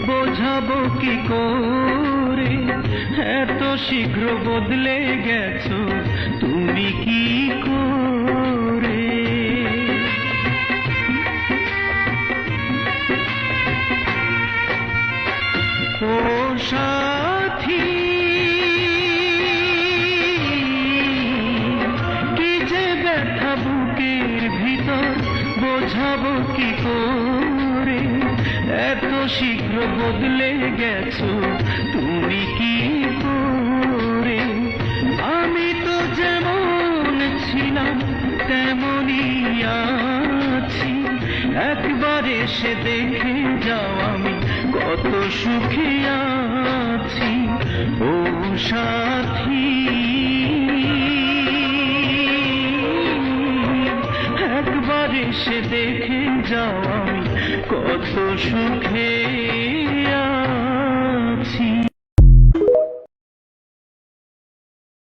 বোঝাবো কি করে এত শীঘ্র বদলে গেছো তুমি কি করে। ও সাথী কি যে ব্যথা বুকের ভিতর বোঝাবো কি করে এত শীঘ্র বদলে গেছো তুমি কি করে। আমি তো যেমন ছিলাম তেমনই আছি, একবার এসে দেখে যাও আমি কত সুখে আছি। ও সাথী একবার এসে দেখে যাও আমি কত সুখে আছি।